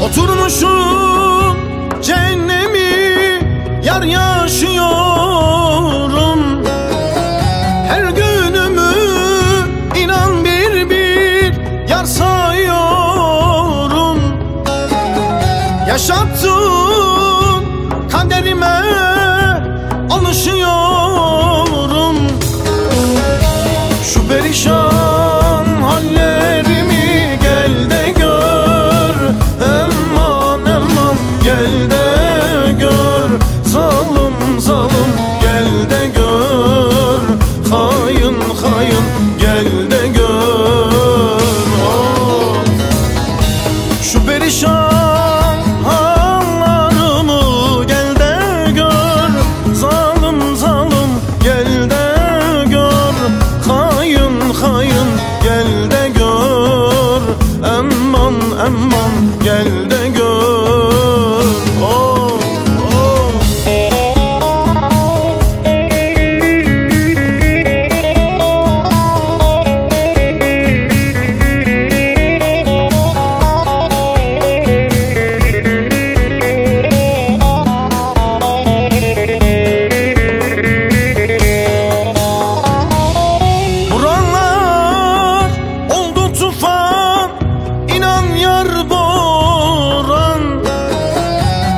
Oturmuşum cehennemi yar yaşıyorum. Her günümü inan bir bir yar sayıyorum. Yaşattığın kaderime alışıyorum. Şu perişan hallerimi gel de gör. Gel de gör, zalim zalim gel de gör, hain hain gel de gör. Oh. Şu perişan hallarımı gel de gör, zalim zalim gel de gör, hain hain gel de gör, aman aman gel de gör.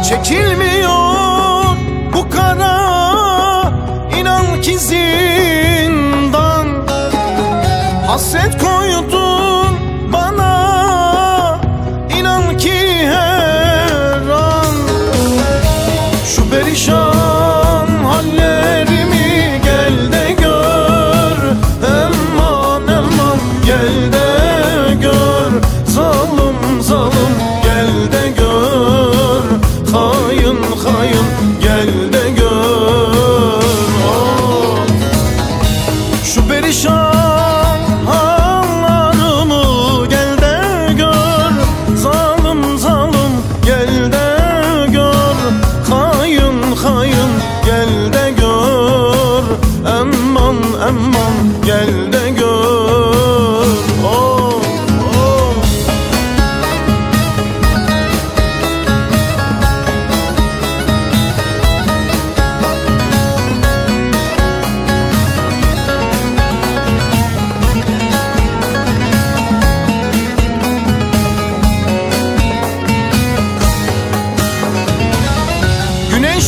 Çekilmiyor bu kara inan ki zindan. Hasret koydun bana inan ki her an. Şu perişan hallerimi gel de gör, aman aman gel de gör, zalim zalim gel de gör, hain hain gel de gör. Oh. Şu perişan hallarımı gel de gör, zalim zalim gel de gör, hain hain gel de gör, aman aman gel de gör. Oh.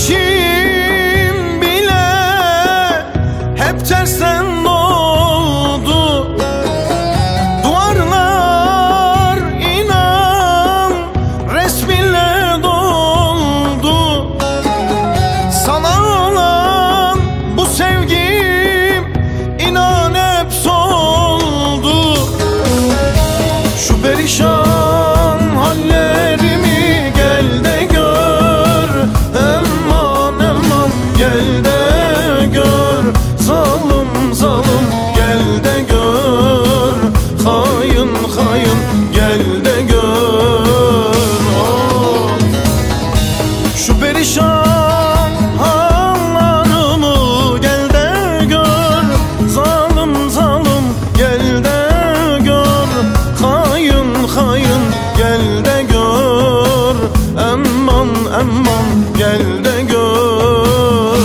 Güneşim bile hep tersten doğdu. Duvarlar inan resminle doldu. Sana olan bu sevgim inan hep soldu. Şu perişan hallerimi gel de gör, aman aman gel de gör, zalim zalim gel de gör, hain hain gel de gör. Oh. Şu perişan hallarımı gel de gör, zalim zalim gel de gör, hain hain gel de gör, aman aman gel de gör.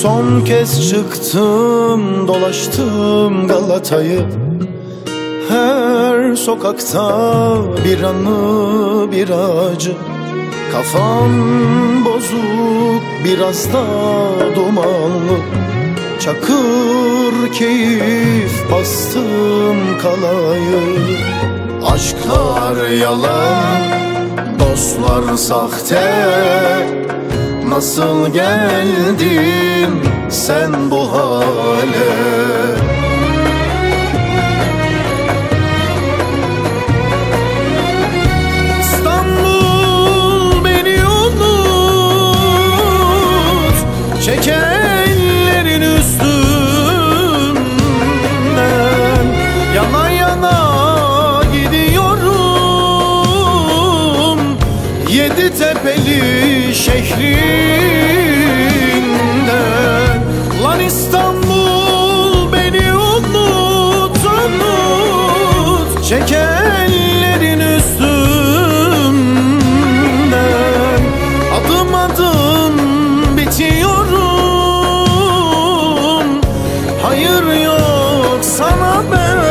Son kez çıktım, dolaştım Galata'yı. Her sokakta bir anı, bir acı. Kafam bozuk, biraz da dumanlı. Çakır keyif bastım kalayı. Aşklar yalan, dostlar sahte. Nasıl geldin sen bu hale? İstanbul beni unut, çek ellerin üstümden. Yana yana gidiyorum yedi tepeli şehrinden. Lan İstanbul beni unut, unut, çek ellerin üstümden. Adım adım bitiyorum, hayır yok sana benden.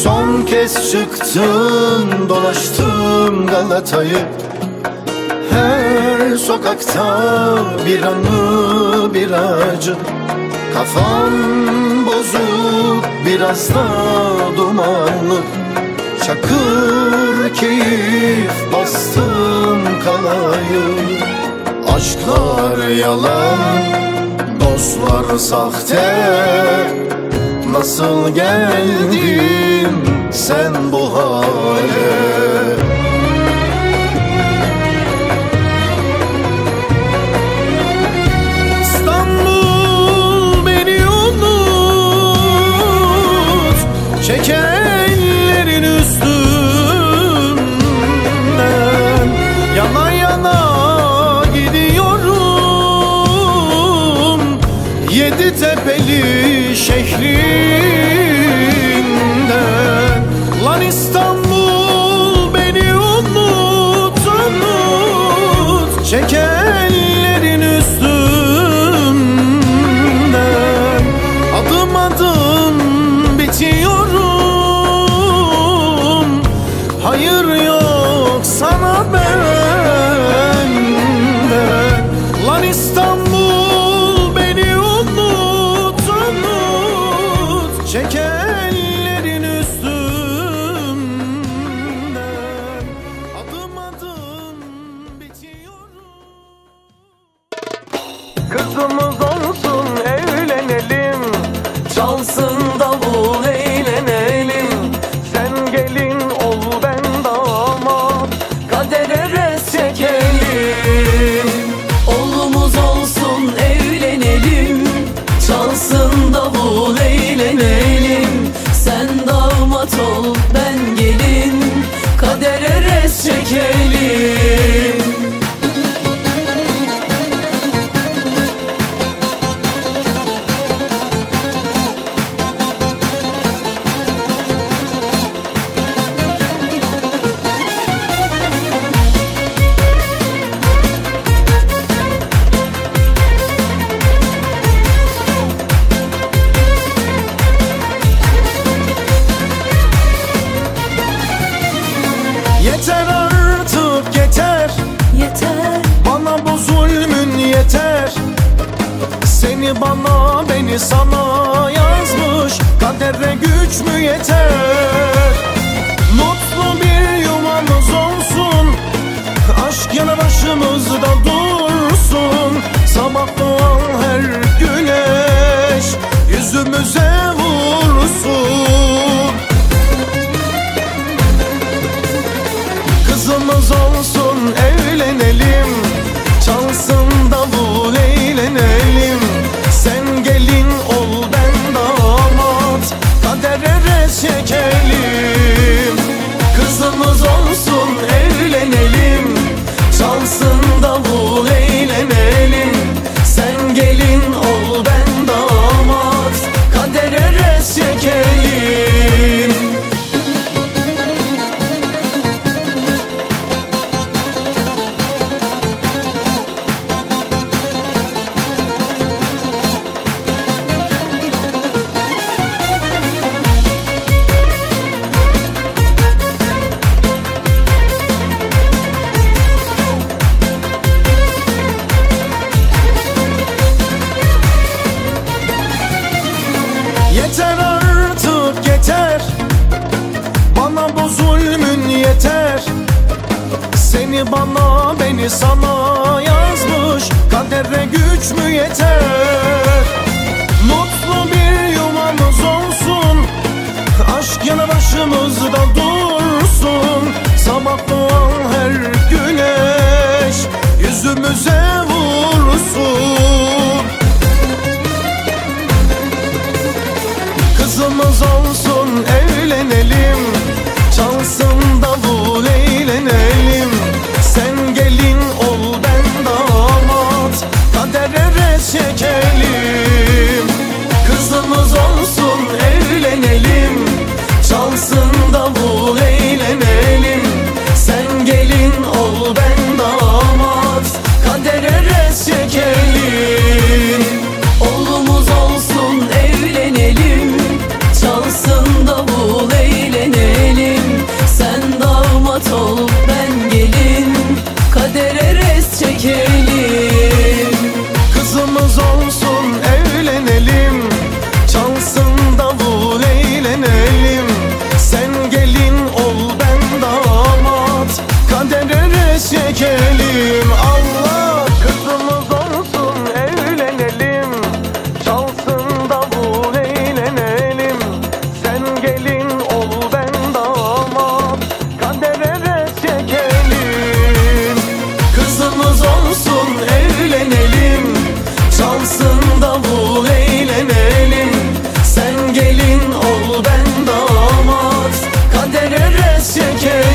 Son kez çıktım, dolaştım Galata'yı. Her sokakta bir anı, bir acı. Kafam bozuk, biraz da dumanlı. Çakır keyif bastım kalayı. Aşklar yalan, dostlar sahte. Nasıl geldin sen bu hale? İstanbul beni unut, çek ellerin üstümden. Yana yana gidiyorum yedi tepeli şehrinden. Lan İstanbul beni unut, unut, çek ellerin üstümden. Adım adım bitiyorum, hayır yok sana benden. Lan İstanbul beni unut, unut, çek ellerin üstümden. Adım adım bitiyorum. Kızımız olsun evlenelim, Çalsın davul eğlenelim. sen gelin ol ben damat. Kadere res çekelim. Oğlumuz olsun evlenelim. Çalsın davul eğlenelim. Sen damat ol ben gelin. Kadere res çekelim. Yeter artık yeter, Yeter, bana bu zulmün yeter. Seni bana beni sana yazmış kadere güç mü yeter? Mutlu bir yuvamız olsun, aşk yanı başımızda dursun. Sabah doğan her yeter. Seni bana, beni sana yazmış kadere güç mü yeter? Mutlu bir yuvamız olsun, aşk yanı başımızda dursun. Sabah doğan her güneş yüzümüze vursun. Kızımız olsun, evlenelim, çalsın davul, eğlenelim. Sen gelin ol, ben damat, kadere res çekelim. Kızımız olsun, evlenelim, çalsın davul, eğlenelim. Sen gelin ol, ben damat, kadere res çekelim. Oğlumuz olsun, evlenelim, çalsın davul, eğlenelim. Sen damat ol, ben gelin, kadere res çekelim. Kızımız olsun, evlenelim, çalsın davul, eğlenelim. Sen gelin ol, ben damat, kadere res çekelim. Allah! Kızımız olsun, evlenelim, çalsın davul, eğlenelim. Sen gelin ol, ben damat, kadere res çekelim. Kızımız olsun, evlenelim, çalsın davul, eğlenelim. Sen gelin ol, ben damat, kadere res çekelim.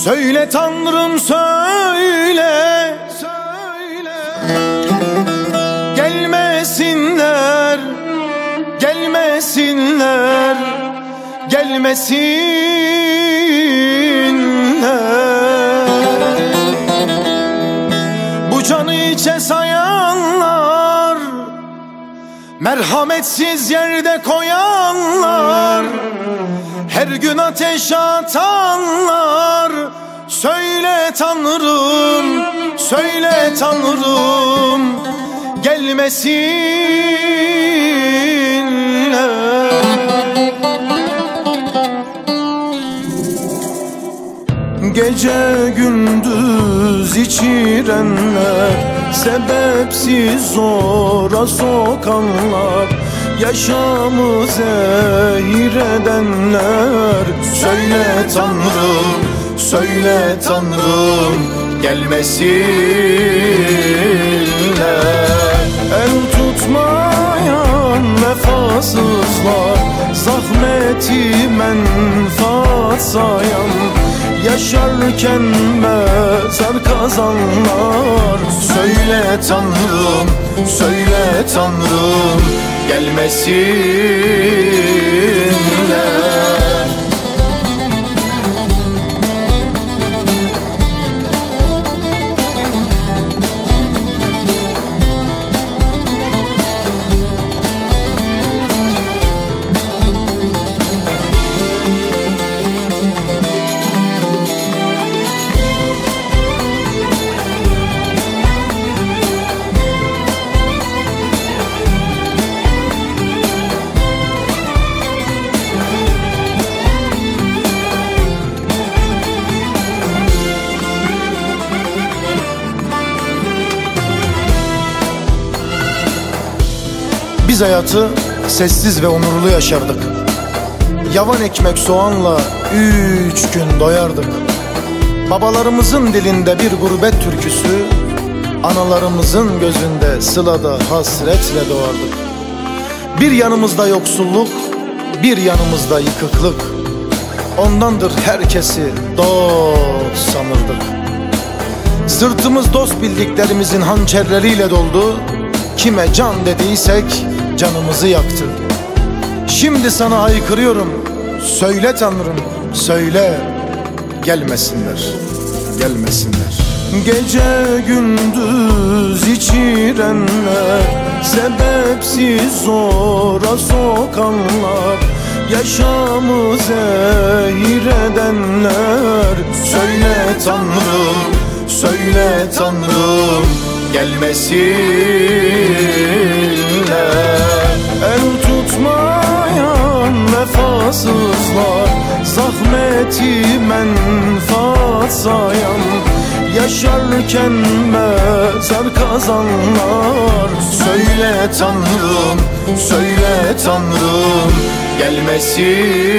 Söyle Tanrım, söyle, söyle. Gelmesinler, gelmesinler, gelmesinler. Bu canı içe sayanlar, merhametsiz yerde koyanlar, her gün ateş atanlar. Söyle Tanrım, söyle Tanrım, gelmesinler. Gece gündüz içirenler, sebepsiz zora sokanlar, yaşamı zehir edenler. Söyle Tanrım, söyle Tanrım, gelmesinler. El tutmayan vefasızlar, zahmeti menfaat sayan, yaşarken mezar kazanlar. Söyle Tanrım, söyle Tanrım, gelmesinler. Biz hayatı sessiz ve onurlu yaşardık. Yavan ekmek soğanla 3 gün doyardık. Babalarımızın dilinde bir gurbet türküsü, analarımızın gözünde sılada hasretle doğardık. Bir yanımızda yoksulluk, bir yanımızda yıkıklık. Ondandır herkesi dost sanırdık. Sırtımız dost bildiklerimizin hançerleriyle doldu. Kime can dediysek canımızı yaktı. Şimdi sana haykırıyorum, söyle Tanrım, söyle, gelmesinler, gelmesinler. Gece gündüz içirenler, sebepsiz zora sokanlar, yaşamı zehir edenler. Söyle Tanrım, söyle Tanrım, gelmesinler. El tutmayan vefasızlar, zahmeti menfaat sayan, yaşarken mezar kazanlar. Söyle Tanrım, söyle Tanrım, gelmesinler.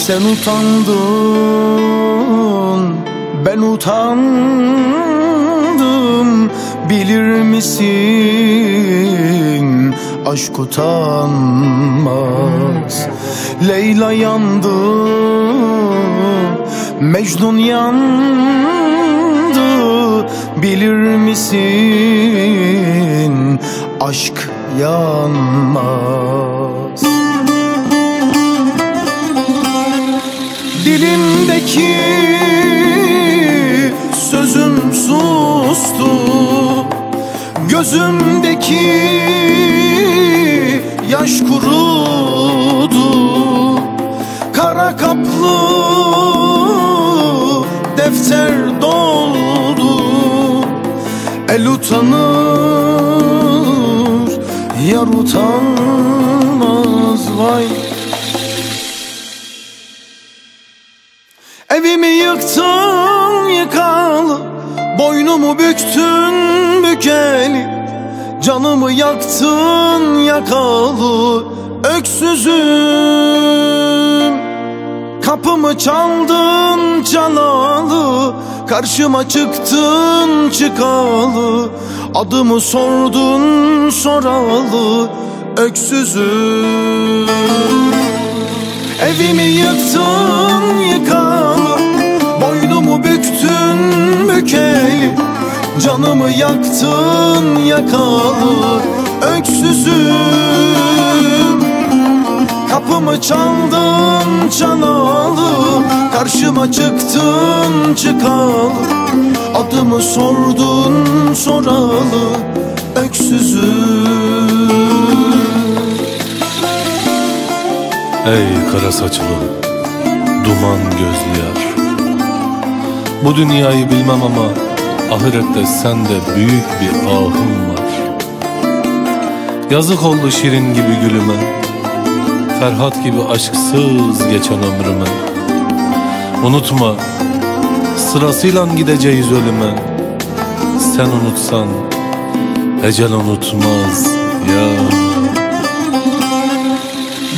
Sen utandın, ben utandım. Bilir misin, aşk utanmaz. Leyla yandı, Mecnun yandı. Bilir misin, aşk yanmaz. Dilimdeki sözüm sustu, gözümdeki yaş kurudu. Kara kaplı defter doldu. El utanır, yar utanmaz vay. Evimi yıktın yıkalı, boynumu büktün bükeli. Canımı yaktın yakalı, öksüzüm. Kapımı çaldın çalalı, karşıma çıktın çıkalı. Adımı sordun soralı, öksüzüm. Evimi yıktın yıkalı, boynumu büktün bükeli. Canımı yaktın yakalı, öksüzüm. Kapımı çaldın çalalı, karşıma çıktın çıkalı. Adımı sordun soralı, öksüzüm. Ey kara saçlı, duman gözlü yar, bu dünyayı bilmem ama ahirette sende büyük bir ahım var. Yazık oldu şirin gibi gülüme, Ferhat gibi aşksız geçen ömrüme. Unutma, sırasıyla gideceğiz ölüme. Sen unutsan ecel unutmaz ya.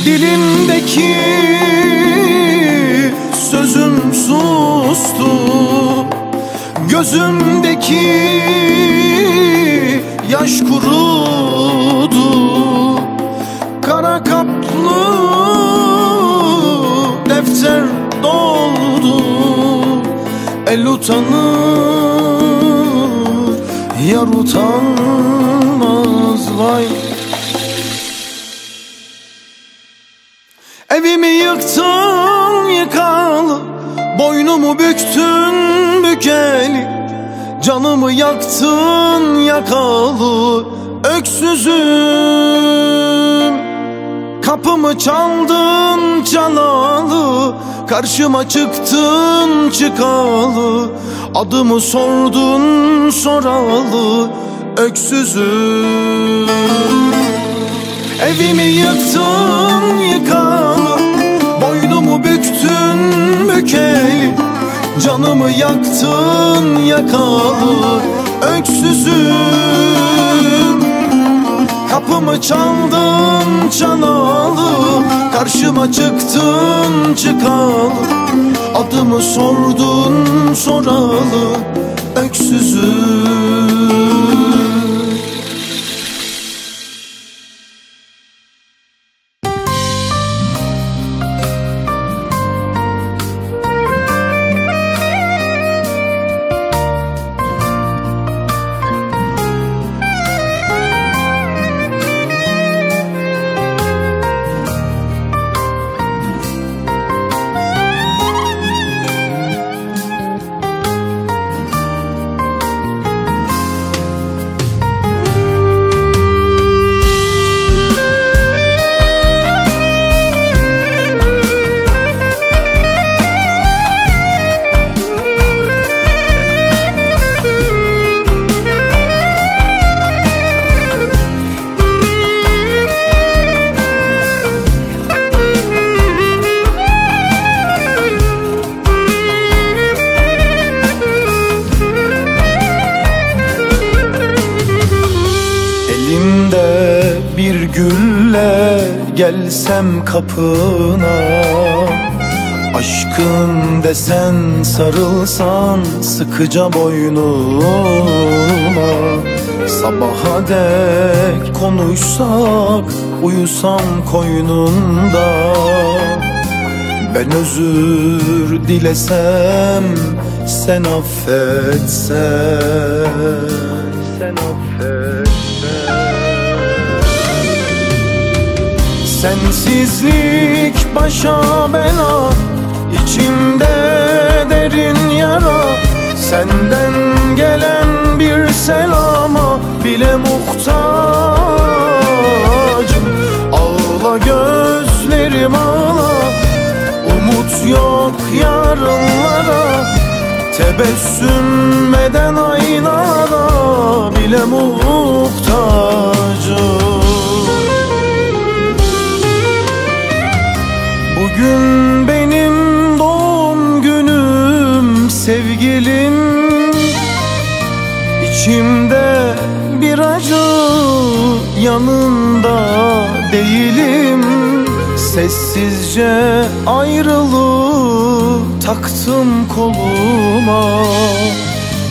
Dilimdeki sözüm sustu, gözümdeki yaş kurudu. Kara kaplı defter doldu, el utanır, yar utanmaz vay. Evimi yıktın yıkalı, boynumu büktün bükeli, canımı yaktın yakalı, öksüzüm. Kapımı çaldın çalalı, karşıma çıktın çıkalı, adımı sordun soralı, öksüzüm. Evimi yıktın yıkalı, boynumu büktün bükeli, canımı yaktın yakalı, öksüzüm. Kapımı çaldın çalalı, karşıma çıktın çıkalı, adımı sordun soralı, öksüzüm. Bir gülle gelsem kapına, aşkın desen sarılsan sıkıca boynuma, sabaha dek konuşsak uyusam koynunda, ben özür dilesem sen affetsen, sen affetsen. Sensizlik başa bela, içimde derin yara, senden gelen bir selama bile muhtacım. Ağla gözlerim ağla, umut yok yarınlara, tebessüm eden aynalara bile muhtacım. Bugün benim doğum günüm sevgilim, içimde bir acı, yanında değilim. Sessizce ayrılık taktım koluma,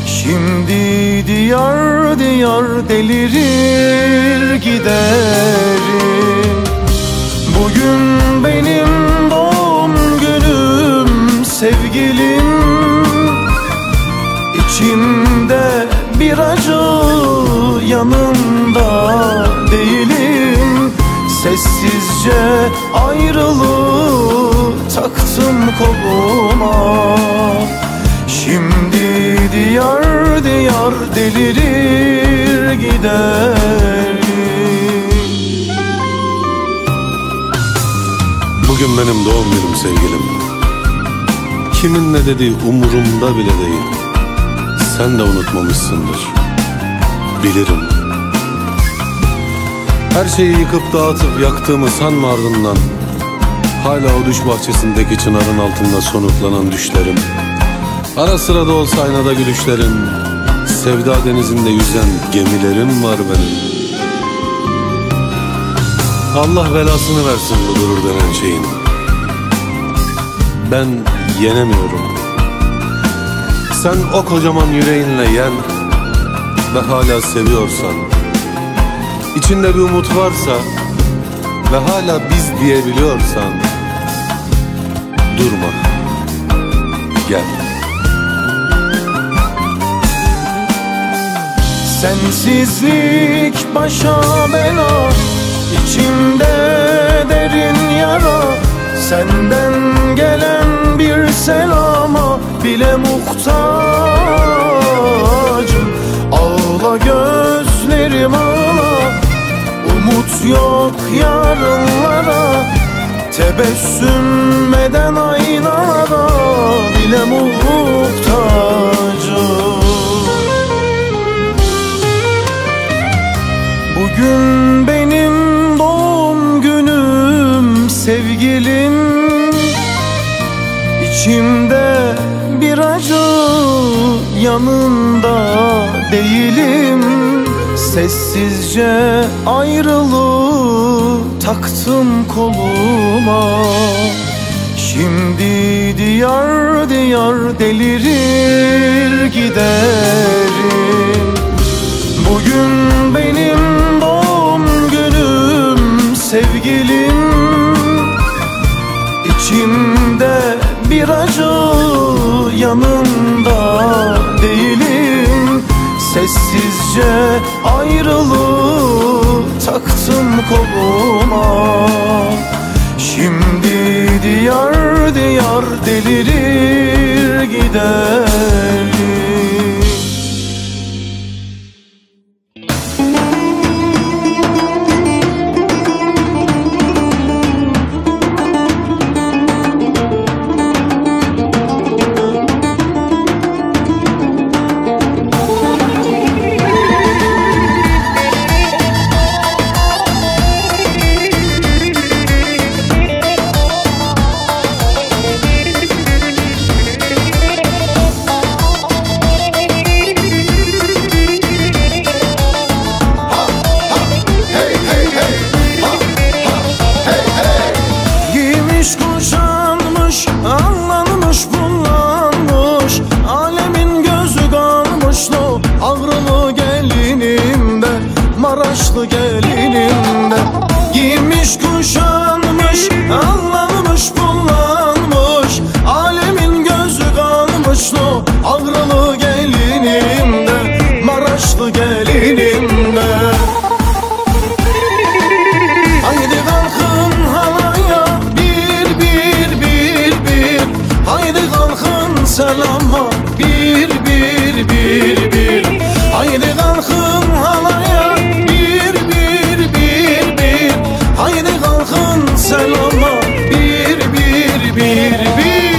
şimdi diyar diyar delirir giderim. Bugün benim doğum günüm sevgilim, içimde bir acı, yanında değilim. Sessizce ayrılık taktım koluma, şimdi diyar diyar delirir giderim. Bugün benim doğum günüm sevgilim, kimin ne dediği umurumda bile değil. Sen de unutmamışsındır, bilirim. Her şeyi yıkıp dağıtıp yaktığımı sanma ardından. Hala o düş bahçesindeki çınarın altında sonuklanan düşlerim. Ara sıra da olsa aynada gülüşlerim. Sevda denizinde yüzen gemilerim var benim. Allah belasını versin bu gurur denen şeyin. Ben yenemiyorum. Sen o kocaman yüreğinle yen ve hala seviyorsan, içinde bir umut varsa ve hala biz diyebiliyorsan, durma, gel. Sensizlik başa bela, içimde derin yara. Senden gelen bir selama bile muhtacım. Ağla gözlerim ağla, umut yok yarınlara. Tebessüm eden aynalara bile muhtacım. Bugün benim doğum günüm sevgilim. İçimde bir acı, yanında değilim. Sessizce ayrılığı taktım koluma. Şimdi diyar diyar delirir giderim. Bugün benim doğum günüm sevgilim. İçimde bir acı, yanında değilim. Sessizce ayrılığı taktım koluma. Şimdi diyar diyar delirir giderim. Maraşlı gelinimde giymiş kuşanmış, anlanmış kullanmış, alemin gözü kalmış o ağrılı gelinimde, Maraşlı gelinimde. Haydi kalkın halaya bir bir bir bir, haydi kalkın selama bir bir bir bir, haydi kalkın halaya selama bir bir bir bir.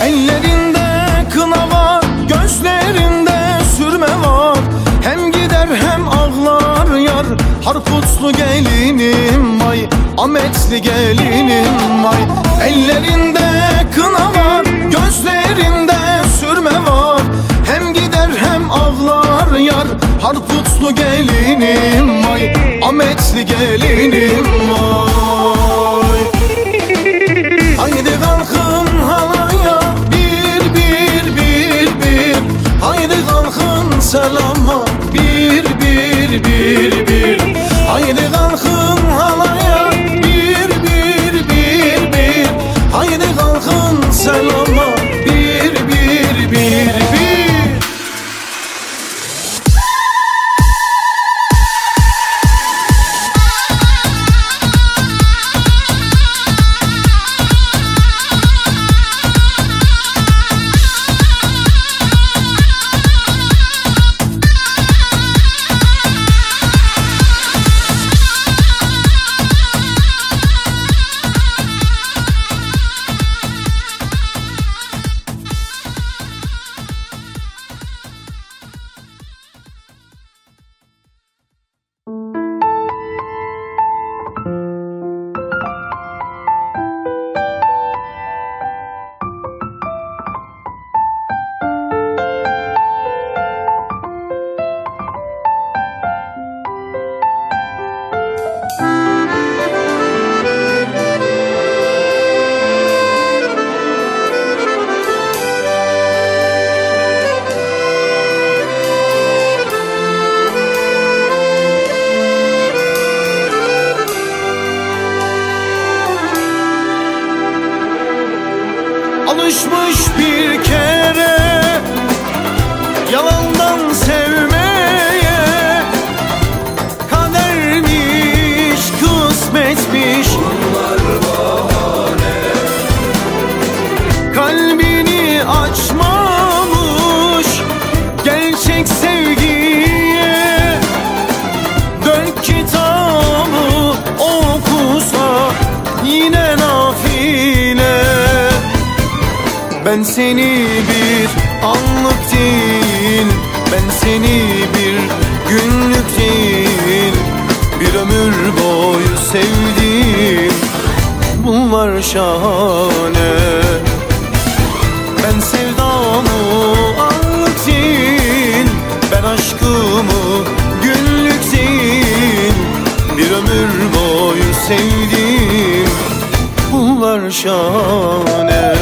Ellerinde kına var, gözlerinde sürme var. Hem gider hem ağlar yar, Harputlu gelinim vay, Ametli gelinim vay. Ellerinde kına var, gözlerinde sürme var. Hem gider hem ağlar yar, Harputlu gelinim vay, Ametli gelinim vay. Haydi kalkın halaya bir bir bir bir, haydi kalkın selama bir bir bir bir, haydi kalkın halaya bir bir bir bir, haydi kalkın selama bir bir bir bir. Alışmış bir kere yalandan sevmeye, kadermiş, kısmetmiş, bunlar bahane. Kalbini açmamış gerçek sevgiye, dön kitabı okusa yine nafile. Ben seni bir anlık değil, ben seni bir günlük değil, bir ömür boyu sevdim, bunlar şahane. Ben sevdamı anlık değil, ben aşkımı günlük değil, bir ömür boyu sevdim, bunlar şahane.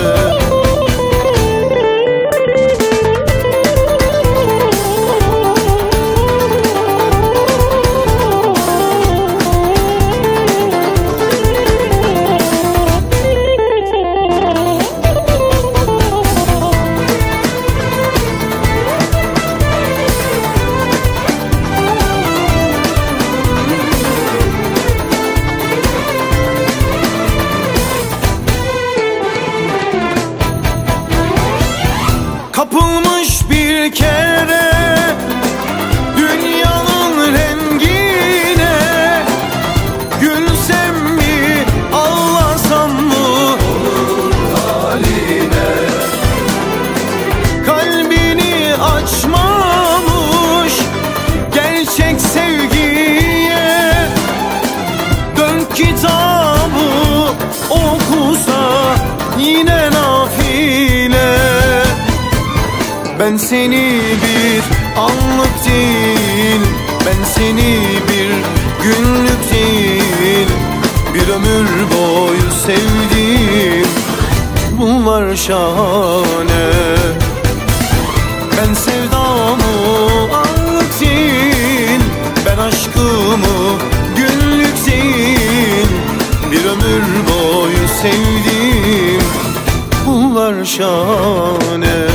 Kapılmış bir kere dünyanın rengine, gülsem mi ağlasam mı olur haline. Kalbini açmamış gerçek sevgiye, dön kitabı okusa yine nafile. Ben seni bir anlık değil, ben seni bir günlük değil, bir ömür boyu sevdim, bunlar şahane. Ben sevdamı anlık değil, ben aşkımı günlük değil, bir ömür boyu sevdim, bunlar şahane.